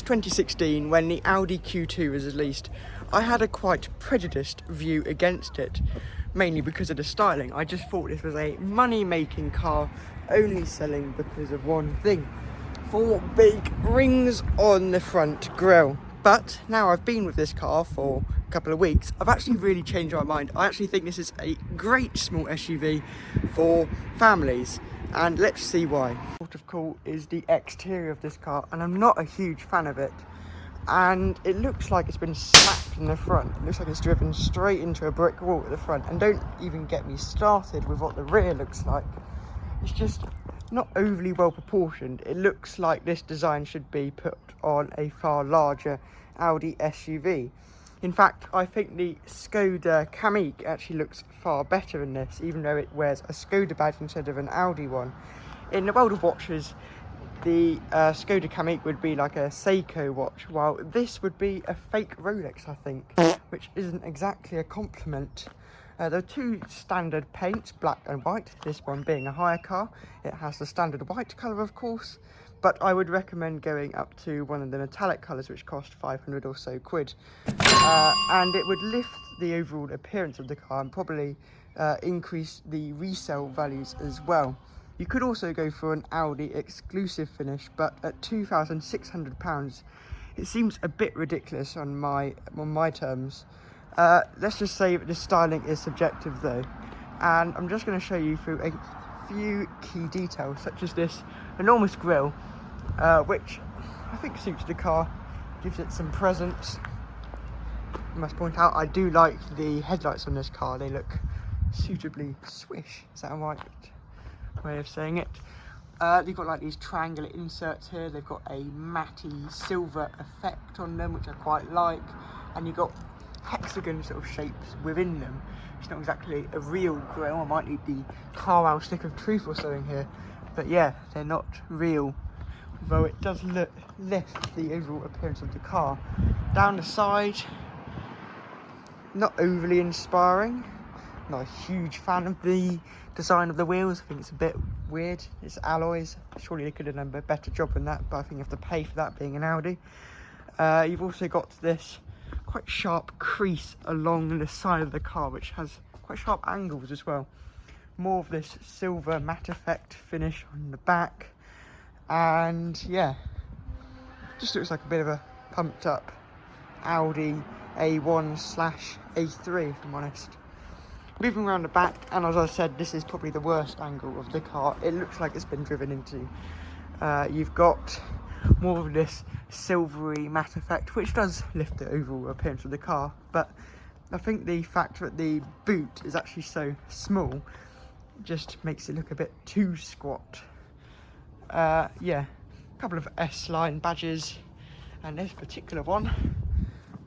2016, when the Audi Q2 was released, I had a quite prejudiced view against it, mainly because of the styling. I just thought this was a money-making car, only selling because of one thing: 4 big rings on the front grille. But now I've been with this car for a couple of weeks, I've actually really changed my mind. I actually think this is a great small SUV for families, and let's see why. What of cool is the exterior of this car, and I'm not a huge fan of it. And it looks like it's been slapped in the front. It looks like it's driven straight into a brick wall at the front. And don't even get me started with what the rear looks like. It's just not overly well proportioned. It looks like this design should be put on a far larger Audi SUV. In fact, I think the Skoda Kamiq actually looks far better in this, even though it wears a Skoda badge instead of an Audi one. In the world of watches, the Skoda Kamiq would be like a Seiko watch, while this would be a fake Rolex, I think, which isn't exactly a compliment. There are 2 standard paints, black and white, this one being a hire car. It has the standard white colour, of course, but I would recommend going up to one of the metallic colours, which cost 500 or so quid. And it would lift the overall appearance of the car and probably increase the resale values as well. You could also go for an Audi exclusive finish, but at £2,600, it seems a bit ridiculous on my terms. Let's just say that the styling is subjective though, and I'm just going to show you through a few key details, such as this enormous grille, which I think suits the car, gives it some presence. I must point out, I do like the headlights on this car. They look suitably swish. Is that a right way of saying it? They've got like these triangular inserts here. They've got a matty silver effect on them, which I quite like, and you've got hexagon sort of shapes within them. It's not exactly a real grille. I might need the Carwow stick of truth or something here, but yeah, they're not real, although it does lift the overall appearance of the car. Down the side, not overly inspiring. Not a huge fan of the design of the wheels. I think it's a bit weird. It's alloys. Surely they could have done a better job than that, but I think you have to pay for that, being an Audi. You've also got this quite sharp crease along the side of the car, which has quite sharp angles as well. More of this silver matte effect finish on the back, and yeah, just looks like a bit of a pumped up Audi A1/A3, if I'm honest. Moving around the back, and as I said, this is probably the worst angle of the car. It looks like it's been driven into. You've got more of this silvery matte effect, which does lift the overall appearance of the car, but I think the fact that the boot is actually so small just makes it look a bit too squat. Yeah, a couple of S-line badges, and this particular one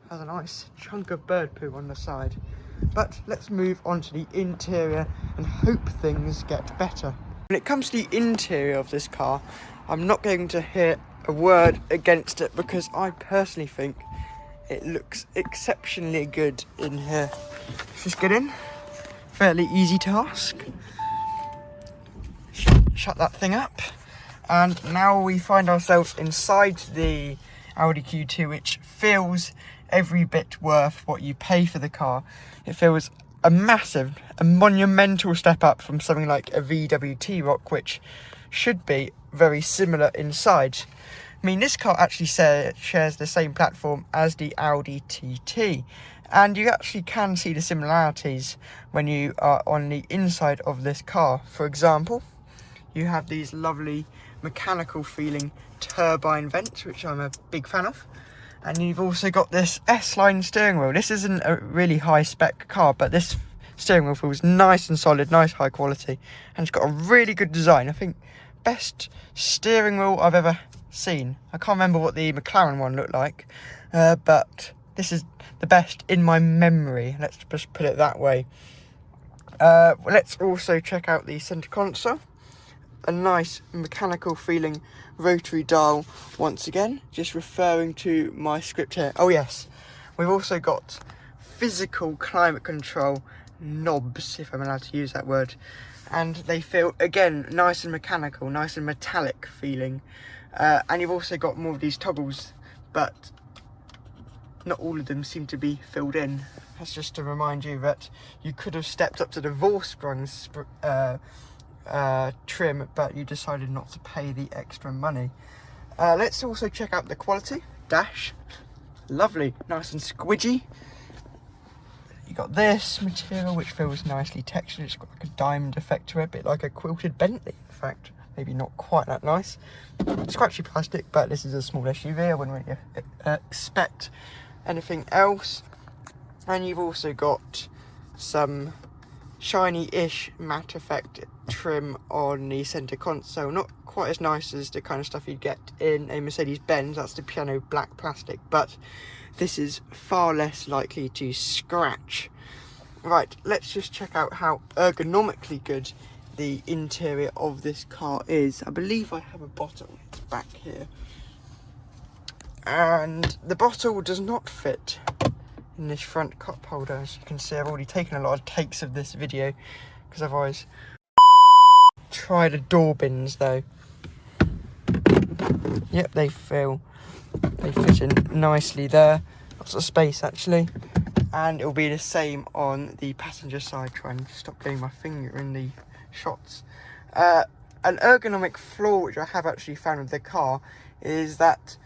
has a nice chunk of bird poo on the side. But let's move on to the interior and hope things get better. When it comes to the interior of this car, I'm not going to hear a word against it, because I personally think it looks exceptionally good in here. Let's just get in. Fairly easy task. Shut that thing up. And now we find ourselves inside the Audi Q2, which feels every bit worth what you pay for the car. It feels a monumental step up from something like a VW T-Roc, which should be very similar inside. I mean, this car actually shares the same platform as the Audi TT, and you actually can see the similarities when you are on the inside of this car. For example, you have these lovely mechanical feeling turbine vents, which I'm a big fan of. And you've also got this S-line steering wheel. This isn't a really high spec car, but this steering wheel feels nice and solid, nice high quality, and it's got a really good design. I think best steering wheel I've ever seen. I can't remember what the McLaren one looked like, but this is the best in my memory. Let's just put it that way. Let's also check out the center console. A nice mechanical feeling rotary dial once again, just referring to my script here. Oh yes, we've also got physical climate control knobs, if I'm allowed to use that word, and they feel again nice and mechanical, nice and metallic feeling. And you've also got more of these toggles but not all of them seem to be filled in. That's just to remind you that you could have stepped up to the Vorsprung trim, but you decided not to pay the extra money. Let's also check out the quality. Dash, lovely, nice and squidgy. You got this material which feels nicely textured. It's got like a diamond effect to it, a bit like a quilted Bentley, in fact. Maybe not quite that nice. Scratchy plastic, but this is a small SUV. I wouldn't really expect anything else. And you've also got some shiny-ish matte effect trim on the centre console. Not quite as nice as the kind of stuff you'd get in a Mercedes-Benz. That's the piano black plastic, but this is far less likely to scratch. Right, let's just check out how ergonomically good the interior of this car is. I believe I have a bottle back here, and the bottle does not fit in this front cup holder. As you can see, I've already taken a lot of takes of this video because I've always tried the door bins though. Yep, they fit in nicely there. Lots of space actually, and it'll be the same on the passenger side. Try and stop getting my finger in the shots. An ergonomic flaw which I have actually found with the car is that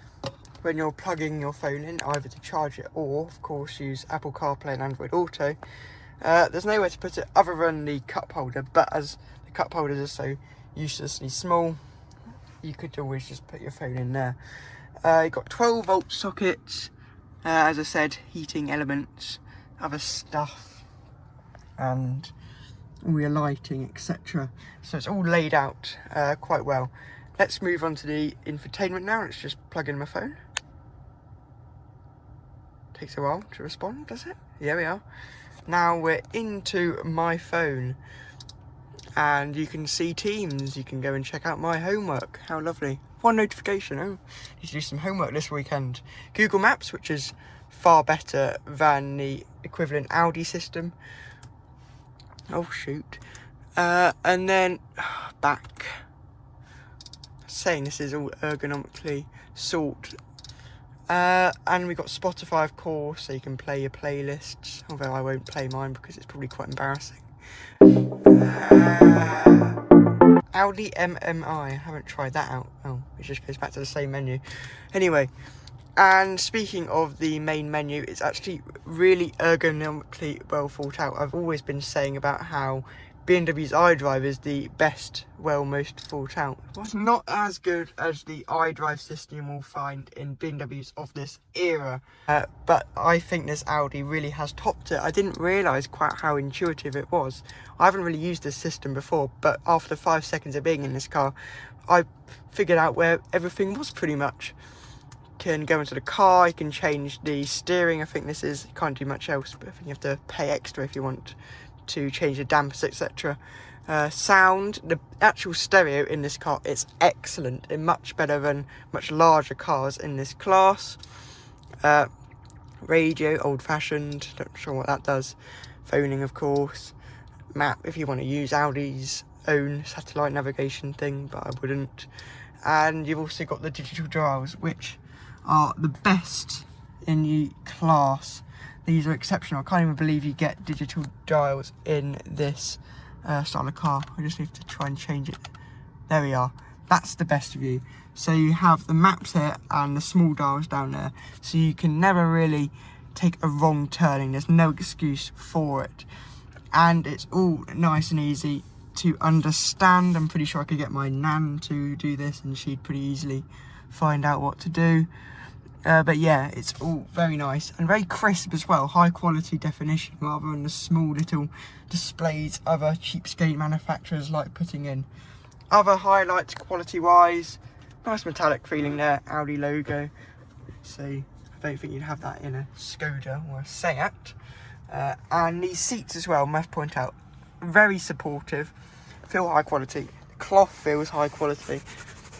when you're plugging your phone in, either to charge it or of course use Apple CarPlay and Android Auto, there's nowhere to put it other than the cup holder, but as the cup holders are so uselessly small, you could always just put your phone in there. You've got 12 volt sockets, as I said, heating elements, other stuff, and all your lighting, etc. So it's all laid out quite well. Let's move on to the infotainment now. Let's just plug in my phone. Takes a while to respond, does it? Here we are. Now we're into my phone, and you can see Teams. You can go and check out my homework. How lovely. One notification. Oh, need to do some homework this weekend. Google Maps, which is far better than the equivalent Audi system. Oh shoot. And then back. Saying this is all ergonomically sorted. And we've got Spotify, of course, so you can play your playlists, although I won't play mine because it's probably quite embarrassing. Audi MMI, I haven't tried that out. Oh, it just goes back to the same menu. Anyway, and speaking of the main menu, it's actually really ergonomically well thought out. I've always been saying about how BMW's iDrive is the best, most thought out. It's not as good as the iDrive system we'll find in BMWs of this era, but I think this Audi really has topped it. I didn't realise quite how intuitive it was. I haven't really used this system before, but after 5 seconds of being in this car, I figured out where everything was pretty much. You can go into the car, you can change the steering. I think this is, you can't do much else, but I think you have to pay extra if you want to change the dampers, etc. Sound, the actual stereo in this car is excellent and much better than much larger cars in this class. Radio, old-fashioned, not sure what that does. Phoning, of course. Map, if you want to use Audi's own satellite navigation thing, but I wouldn't. And you've also got the digital dials, which are the best in the class. These are exceptional. I can't even believe you get digital dials in this style of car. I just need to try and change it. There we are. That's the best view. So you have the maps here and the small dials down there. So you can never really take a wrong turning. There's no excuse for it. And it's all nice and easy to understand. I'm pretty sure I could get my nan to do this and she'd pretty easily find out what to do. But yeah, it's all very nice and very crisp as well. High quality definition rather than the small little displays other cheapskate manufacturers like putting in. Other highlights quality wise, nice metallic feeling there, Audi logo. So I don't think you'd have that in a Skoda or a Seat. And these seats as well, must point out, very supportive, feel high quality. The cloth feels high quality.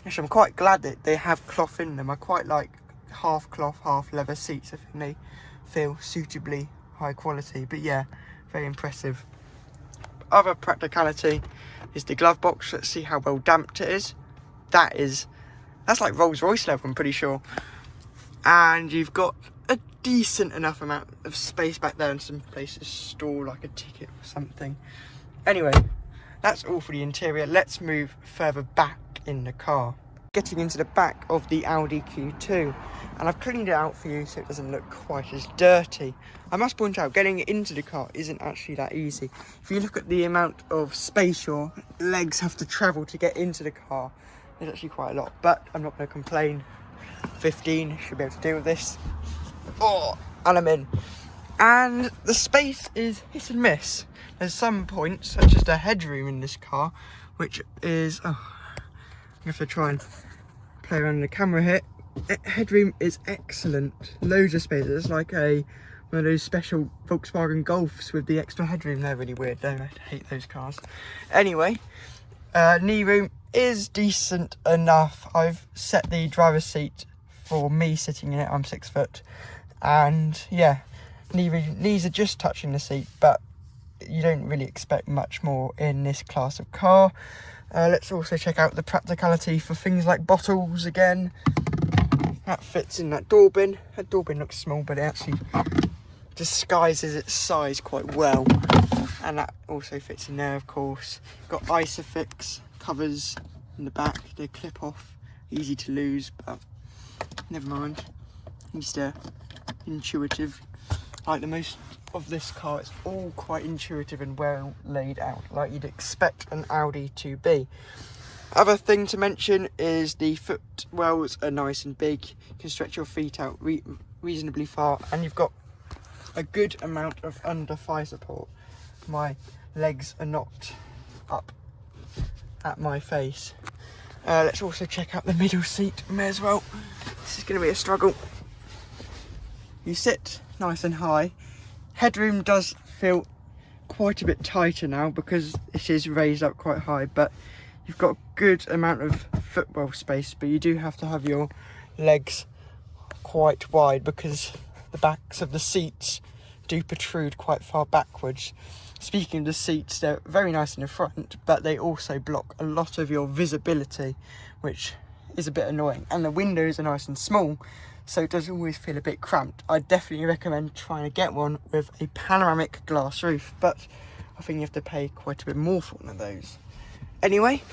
Actually, I'm quite glad that they have cloth in them. I quite like half cloth, half leather seats. I think they feel suitably high quality, but yeah, very impressive. Other practicality is the glove box. Let's see how well damped it is. That's like Rolls-Royce level, I'm pretty sure. and you've got a decent enough amount of space back there and some places to store like a ticket or something. Anyway, that's all for the interior. Let's move further back in the car. Getting into the back of the Audi Q2, and I've cleaned it out for you so it doesn't look quite as dirty. I must point out, getting into the car isn't actually that easy. If you look at the amount of space your legs have to travel to get into the car, there's actually quite a lot, but I'm not going to complain. 15 should be able to deal with this. Oh, and I'm in. And the space is hit and miss. There's some points, such as the headroom in this car, which is... oh, I have to try and play around the camera here. Headroom is excellent. Loads of space. It's like one of those special Volkswagen Golfs with the extra headroom. They're really weird though. I hate those cars. Anyway, knee room is decent enough. I've set the driver's seat for me sitting in it. I'm 6 foot, and yeah, knees are just touching the seat, but you don't really expect much more in this class of car. Let's also check out the practicality for things like bottles again. That fits in that door bin. That door bin looks small, but it actually disguises its size quite well. And that also fits in there, of course. Got Isofix covers in the back. They clip off. Easy to lose, but never mind. Just intuitive. Like the most of this car, it's all quite intuitive and well laid out, like you'd expect an Audi to be. Other thing to mention is the footwells are nice and big. You can stretch your feet out reasonably far, and you've got a good amount of under thigh support. My legs are not up at my face. Let's also check out the middle seat. May as well. This is going to be a struggle. You sit nice and high. Headroom does feel quite a bit tighter now because it is raised up quite high, but you've got a good amount of footwell space, but you do have to have your legs quite wide because the backs of the seats do protrude quite far backwards. Speaking of the seats, they're very nice in the front, but they also block a lot of your visibility, which is a bit annoying. And the windows are nice and small, so it does always feel a bit cramped. I definitely recommend trying to get one with a panoramic glass roof, but I think you have to pay quite a bit more for one of those. Anyway,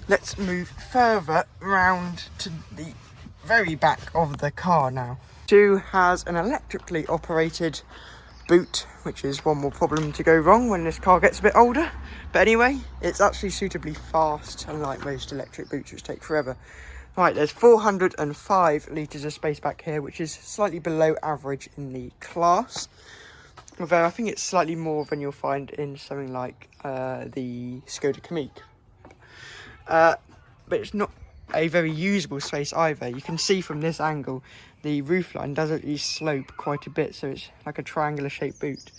let's move further round to the very back of the car now. It has an electrically operated boot, which is one more problem to go wrong when this car gets a bit older. But anyway, it's actually suitably fast, unlike most electric boots, which take forever. Right, there's 405 litres of space back here, which is slightly below average in the class. Although I think it's slightly more than you'll find in something like the Skoda Kamiq. But it's not a very usable space either. You can see from this angle, the roofline does actually slope quite a bit, so it's like a triangular shaped boot.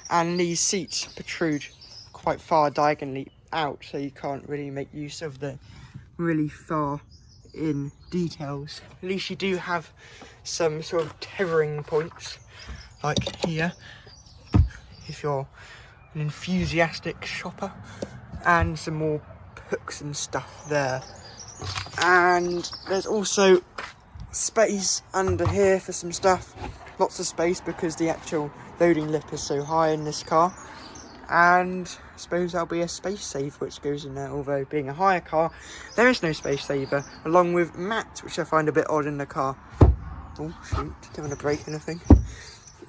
And these seats protrude quite far diagonally out, so you can't really make use of the really far in details. At least you do have some sort of tethering points, like here, if you're an enthusiastic shopper, and some more hooks and stuff there. And there's also space under here for some stuff. Lots of space because the actual loading lip is so high in this car. And I suppose there'll be a space saver which goes in there, although being a higher car, there is no space saver, along with mats, which I find a bit odd in the car. Oh shoot, don't want to break anything.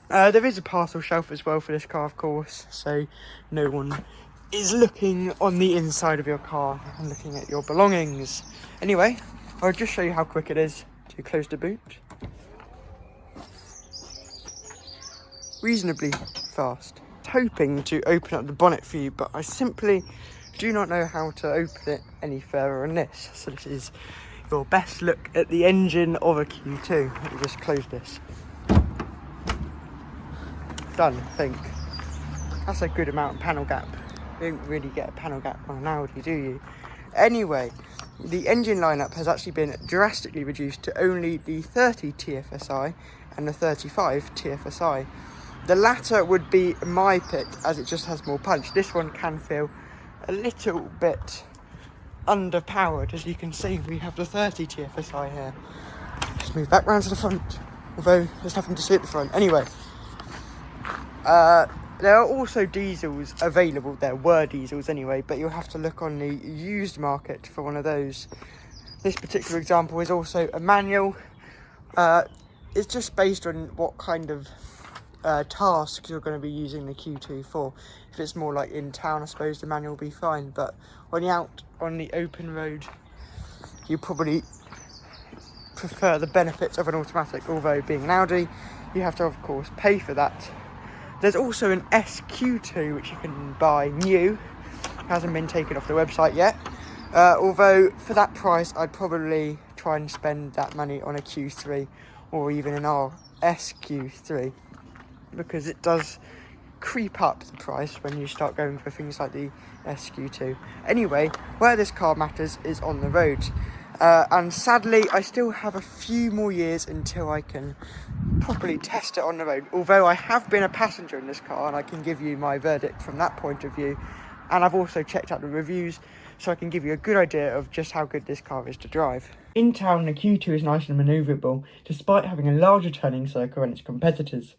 There is a parcel shelf as well for this car, of course, so no one is looking on the inside of your car and looking at your belongings. Anyway, I'll just show you how quick it is to close the boot. Reasonably fast. Hoping to open up the bonnet for you, but I simply do not know how to open it any further than this. So this is your best look at the engine of a Q2. Let me just close this. Done, I think. That's a good amount of panel gap. You don't really get a panel gap on an Audi, do you? Anyway, the engine lineup has actually been drastically reduced to only the 30 TFSI and the 35 TFSI. The latter would be my pick, as it just has more punch. This one can feel a little bit underpowered. As you can see, we have the 30 TFSI here. Just move back round to the front. although there's nothing to see at the front. Anyway, there are also diesels available. There were diesels anyway, but you'll have to look on the used market for one of those. This particular example is also a manual. It's just based on what kind of tasks you're going to be using the Q2 for. If it's more like in town, I suppose the manual will be fine, but when you're out on the open road, you probably prefer the benefits of an automatic, although being an Audi, you have to of course pay for that. There's also an SQ2 which you can buy new. It hasn't been taken off the website yet, although for that price I'd probably try and spend that money on a Q3 or even an SQ3, because it does creep up the price when you start going for things like the SQ2. Anyway, where this car matters is on the road, and sadly I still have a few more years until I can properly test it on the road, although I have been a passenger in this car and I can give you my verdict from that point of view, and I've also checked out the reviews so I can give you a good idea of just how good this car is to drive. In town, the Q2 is nice and manoeuvrable despite having a larger turning circle than its competitors.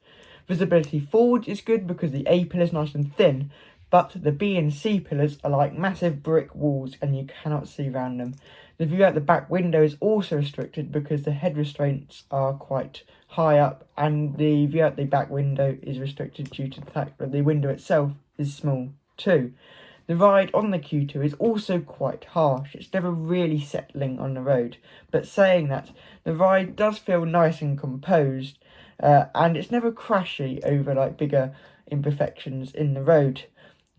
Visibility forward is good because the A pillar is nice and thin, but the B and C pillars are like massive brick walls and you cannot see around them. The view out the back window is also restricted because the head restraints are quite high up, and the view out the back window is restricted due to the fact that the window itself is small too. The ride on the Q2 is also quite harsh. It's never really settling on the road, but saying that, the ride does feel nice and composed, and it's never crashy over like bigger imperfections in the road.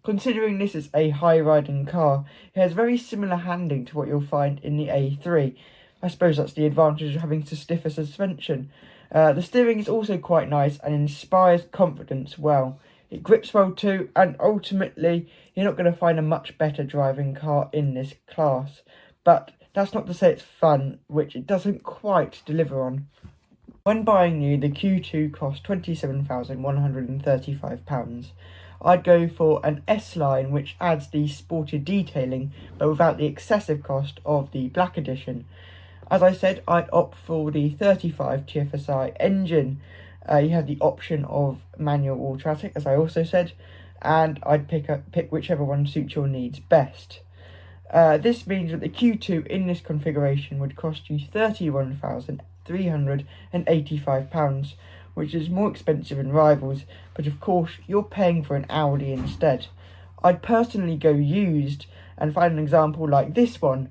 Considering this is a high riding car, it has very similar handling to what you'll find in the A3. I suppose that's the advantage of having stiffer suspension. The steering is also quite nice and inspires confidence well. It grips well too, and ultimately you're not going to find a much better driving car in this class. But that's not to say it's fun, which it doesn't quite deliver on. When buying new, the Q2 cost £27,135. I'd go for an S-Line, which adds the sported detailing, but without the excessive cost of the Black Edition. As I said, I'd opt for the 35 TFSI engine. You have the option of manual or automatic, as I also said, and I'd pick whichever one suits your needs best. This means that the Q2 in this configuration would cost you £31,385, which is more expensive than rivals, but of course you're paying for an Audi instead. I'd personally go used and find an example like this one.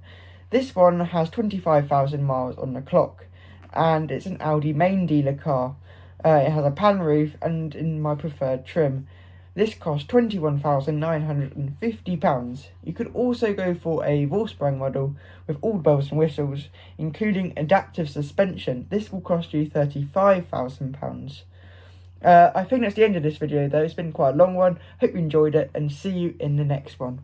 This one has 25,000 miles on the clock, and it's an Audi main dealer car. It has a pan roof and in my preferred trim. This cost £21,950. You could also go for a Vorsprung model with all bells and whistles, including adaptive suspension. This will cost you £35,000. I think that's the end of this video though. It's been quite a long one. Hope you enjoyed it, and see you in the next one.